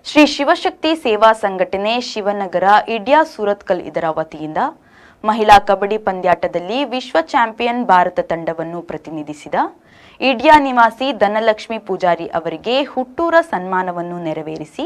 ಶ್ರೀ ಶಿವಶಕ್ತಿ ಸೇವಾ ಸಂಘಟನೆ ಶಿವನಗರ ಇಡ್ಯಾ ಸೂರತ್ಕಲ್ ಇದರ ವತಿಯಿಂದ ಮಹಿಳಾ ಕಬಡ್ಡಿ ಪಂದ್ಯಾಟದಲ್ಲಿ ವಿಶ್ವ ಚಾಂಪಿಯನ್ ಭಾರತ ತಂಡವನ್ನು ಪ್ರತಿನಿಧಿಸಿದ ಇಡ್ಯಾ ನಿವಾಸಿ ಧನಲಕ್ಷ್ಮಿ ಪೂಜಾರಿ ಅವರಿಗೆ ಹುಟ್ಟೂರ ಸನ್ಮಾನವನ್ನು ನೆರವೇರಿಸಿ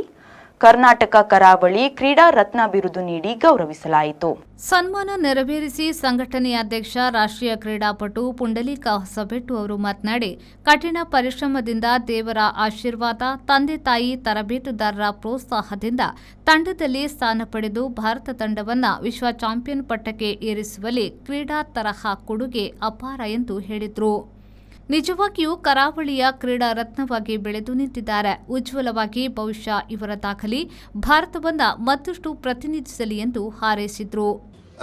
ಕರ್ನಾಟಕ ಕರಾವಳಿ ಕ್ರೀಡಾ ರತ್ನ ಬಿರುದು ನೀಡಿ ಗೌರವಿಸಲಾಯಿತು. ಸನ್ಮಾನ ನೆರವೇರಿಸಿ ಸಂಘಟನೆಯ ಅಧ್ಯಕ್ಷ ರಾಷ್ಟ್ರೀಯ ಕ್ರೀಡಾಪಟು ಪುಂಡಲೀಕ ಹೊಸಬೆಟ್ಟು ಅವರು ಮಾತನಾಡಿ, ಕಠಿಣ ಪರಿಶ್ರಮದಿಂದ, ದೇವರ ಆಶೀರ್ವಾದ, ತಂದೆ ತಾಯಿ, ತರಬೇತುದಾರರ ಪ್ರೋತ್ಸಾಹದಿಂದ ತಂಡದಲ್ಲಿ ಸ್ಥಾನ ಪಡೆದು ಭಾರತ ತಂಡವನ್ನು ವಿಶ್ವ ಚಾಂಪಿಯನ್ ಪಟ್ಟಕ್ಕೆ ಏರಿಸುವಲ್ಲಿ ಕ್ರೀಡಾ ತರಹ ಕೊಡುಗೆ ಅಪಾರ ಎಂದು ಹೇಳಿದರು. ನಿಜವಾಗಿಯೂ ಕರಾವಳಿಯ ಕ್ರೀಡಾ ರತ್ನವಾಗಿ ಬೆಳೆದು ನಿಂತಿದ್ದಾರೆ. ಉಜ್ವಲವಾಗಿ ಭವಿಷ್ಯ ಇವರ ದಾಖಲಿ ಭಾರತವನ್ನ ಮತ್ತಷ್ಟು ಪ್ರತಿನಿಧಿಸಲಿ ಎಂದು ಹಾರೈಸಿದ್ರು.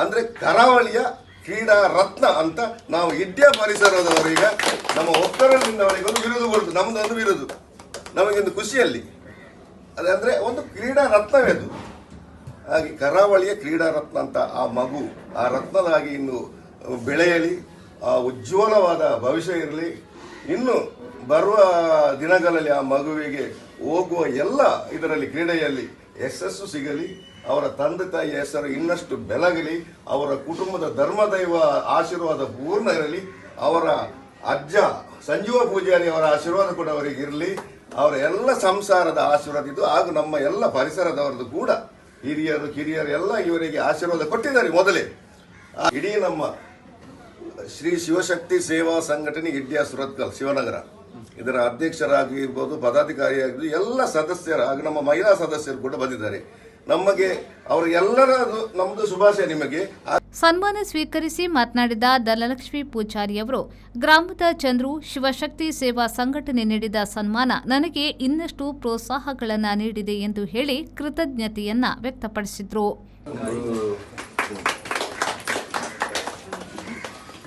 ಅಂದ್ರೆ ಕರಾವಳಿಯ ಕ್ರೀಡಾ ರತ್ನ ಅಂತ ನಾವು ಇಡ್ಯಾ ಪರಿಸರದವರಿಗೆ ನಮ್ಮ ಒಕ್ಕರಲ್ಲಿಂದವರಿಗೆ ಒಂದು ಬಿರುದು ಕೊಡುದು, ನಮ್ದೊಂದು ಬಿರುದು, ನಮಗೊಂದು ಖುಷಿಯಲ್ಲಿ ಅದಂದ್ರೆ ಒಂದು ಕ್ರೀಡಾ ರತ್ನವೇದು. ಹಾಗೆ ಕರಾವಳಿಯ ಕ್ರೀಡಾ ರತ್ನ ಅಂತ ಆ ಮಗು ಆ ರತ್ನದಾಗಿ ಇನ್ನು ಬೆಳೆಯಲಿ, ಆ ಉಜ್ವಲವಾದ ಭವಿಷ್ಯ ಇರಲಿ. ಇನ್ನು ಬರುವ ದಿನಗಳಲ್ಲಿ ಆ ಮಗುವಿಗೆ ಹೋಗುವ ಎಲ್ಲ ಇದರಲ್ಲಿ ಕ್ರೀಡೆಯಲ್ಲಿ ಯಶಸ್ಸು ಸಿಗಲಿ, ಅವರ ತಂದೆ ತಾಯಿಯ ಹೆಸರು ಇನ್ನಷ್ಟು ಬೆಳಗಲಿ, ಅವರ ಕುಟುಂಬದ ಧರ್ಮದೈವ ಆಶೀರ್ವಾದ ಪೂರ್ಣ ಇರಲಿ, ಅವರ ಅಜ್ಜ ಸಂಜೀವ ಪೂಜಾರಿ ಅವರ ಆಶೀರ್ವಾದ ಕೂಡ ಅವರಿಗೆ ಇರಲಿ, ಅವರ ಎಲ್ಲ ಸಂಸಾರದ ಆಶೀರ್ವಾದ ಇದು ಹಾಗೂ ನಮ್ಮ ಎಲ್ಲ ಪರಿಸರದವರದ್ದು ಕೂಡ ಹಿರಿಯರು ಕಿರಿಯರು ಎಲ್ಲ ಇವರಿಗೆ ಆಶೀರ್ವಾದ ಕೊಟ್ಟಿದ್ದಾರೆ. ಮೊದಲೇ ಇಡೀ ನಮ್ಮ ಶ್ರೀ ಶಿವಶಕ್ತಿ ಸೇವಾ ಸಂಘಟನೆ ಇಡ್ಯಾ ಸೂರತ್ಕಲ್ ಶಿವನಗರ ಇದರ ಅಧ್ಯಕ್ಷರಾಗಿರ್ಬೋದು, ಪದಾಧಿಕಾರಿಯಾಗಿರ್ಬೋದು, ಎಲ್ಲ ಸದಸ್ಯರು ಹಾಗೂ ನಮ್ಮ ಮಹಿಳಾ ಸದಸ್ಯರು ಕೂಡ ಬಂದಿದ್ದಾರೆ. ನಮಗೆ ಅವರಿಗೆಲ್ಲರದು ನಮ್ಮದು ಶುಭಾಶಯ. ನಿಮಗೆ ಸನ್ಮಾನ ಸ್ವೀಕರಿಸಿ ಮಾತನಾಡಿದ ಧನಲಕ್ಷ್ಮಿ ಪೂಜಾರಿ ಅವರು, ಗ್ರಾಮದ ಚಂದ್ರು ಶಿವಶಕ್ತಿ ಸೇವಾ ಸಂಘಟನೆ ನೀಡಿದ ಸನ್ಮಾನ ನನಗೆ ಇನ್ನಷ್ಟು ಪ್ರೋತ್ಸಾಹಗಳನ್ನು ನೀಡಿದೆ ಎಂದು ಹೇಳಿ ಕೃತಜ್ಞತೆಯನ್ನ ವ್ಯಕ್ತಪಡಿಸಿದ್ರು.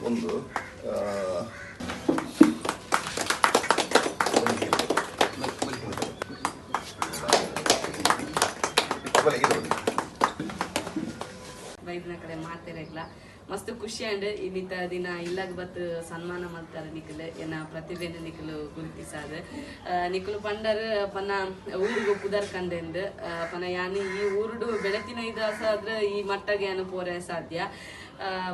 ಒಂದು ವೈದ್ಯನ ಕಡೆ ಮಾಡ್ತಿರಲ್ಲ ಮಸ್ತ್ ಖುಷಿ ಅಂಡ್ ಇನ್ನಿತ ದಿನ ಇಲ್ಲಾಗ ಬತ್ ಸನ್ಮಾನ ಮಾಡ್ತಾರೆ ನಿಖಲ್ ಏನ ಪ್ರತಿಭೆನ ನಿಖಲು ಗುರುತಿಸಾದ ನಿಖಲು ಪಂಡರ್ ಪನ ಊರಿಗೂ ಪುದರ್ ಕಂಡೆಂದು ಪನ ಯಾನಿ ಈ ಊರುಡು ಬೆಳತಿನ ಇದಾಸಾದ್ರೆ ಈ ಮಟ್ಟಗೆ ಏನು ಪೋರೆ ಸಾಧ್ಯ.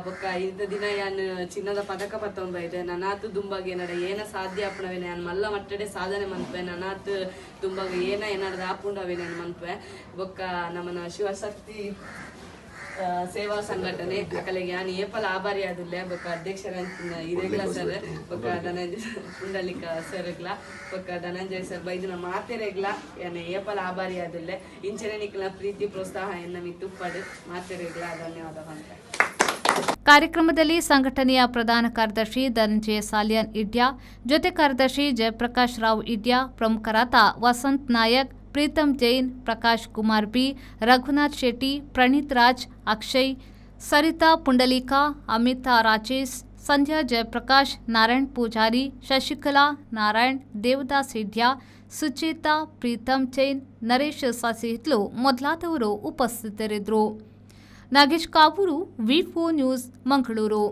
ಬೊಕ್ಕ ಇಂಥ ದಿನ ಯಾನ್ ಚಿನ್ನದ ಪದಕ ಪತ್ತೊಂಬೈದೆ ನನಾತ್ ದುಂಬಾಗೆ ನಡೆ ಏನ ಸಾಧ್ಯ ಆಪಣವೆ ನಾನು ಮಲ್ಲ ಮಟ್ಟಡೆ ಸಾಧನೆ ಮನ್ಪೆ ನನಾತ್ ದುಂಬಾಗ ಏನಡ್ದ ಆಪುಂಡವೆ ನಾನು ಮನ್ಪೆ. ಬೊಕ್ಕ ನಮ್ಮನ ಶಿವಶಕ್ತಿ ಸೇವಾ ಸಂಘಟನೆ ಅಕಲೆಗೆ ಯಾನ್ ಏಪಲ ಆಭಾರಿ ಆದಿಲ್ಲ. ಬೊಕ್ಕ ಅಧ್ಯಕ್ಷರ ಇರೆಗ್ಲ ಸರ್, ಬೊಕ್ಕ ಧನಂಜಯ ಪುಂಡಲಿಕ ಸರ್ಗ್ಲ, ಬೊಕ್ಕ ಧನಂಜಯ ಸರ್ ಬೈದಿನ ಮಾತೆರೆಗ್ಲ ಯಾನ್ ಏಪಲ ಆಭಾರಿ ಆದಿಲ್ಲ. ಇಂಚನೆ ನಿಕ್ಲ ಪ್ರೀತಿ ಪ್ರೋತ್ಸಾಹ ಎನ್ನ ಮಿತ್ತುಪ್ಪಡು ಮಾತೆರೆಗ್ಲ ಧನ್ಯವಾದ ಅಂತ. ಕಾರ್ಯಕ್ರಮದಲ್ಲಿ ಸಂಘಟನೆಯ ಪ್ರಧಾನ ಕಾರ್ಯದರ್ಶಿ ಧನಂಜಯ ಸಾಲ್ಯಾನ್ ಇಡ್ಯಾ, ಜೊತೆ ಕಾರ್ಯದರ್ಶಿ ಜಯಪ್ರಕಾಶ್ ರಾವ್ ಇಡ್ಯಾ, ಪ್ರಮುಖರಾದ ವಸಂತ್ ನಾಯಕ್, ಪ್ರೀತಮ್ ಜೈನ್, ಪ್ರಕಾಶ್ ಕುಮಾರ್ ಬಿ, ರಘುನಾಥ್ ಶೆಟ್ಟಿ, ಪ್ರಣೀತ್ ರಾಜ್, ಅಕ್ಷಯ್, ಸರಿತಾ ಪುಂಡಲೀಕ, ಅಮಿತಾ ರಾಜೇಶ್, ಸಂಧ್ಯಾ ಜಯಪ್ರಕಾಶ್, ನಾರಾಯಣ್ ಪೂಜಾರಿ, ಶಶಿಕಲಾ ನಾರಾಯಣ್, ದೇವದಾಸ್ ಇಡ್ಯಾ, ಸುಚೇತಾ, ಪ್ರೀತಮ್ ಜೈನ್, ನರೇಶ್ ಸಸಿಹಿತ್ಲು ಮೊದಲಾದವರು ಉಪಸ್ಥಿತರಿದ್ದರು. ನಾಗೇಶ್ ಕಾವೂರು, ವಿ4 ನ್ಯೂಸ್, ಮಂಗಳೂರು.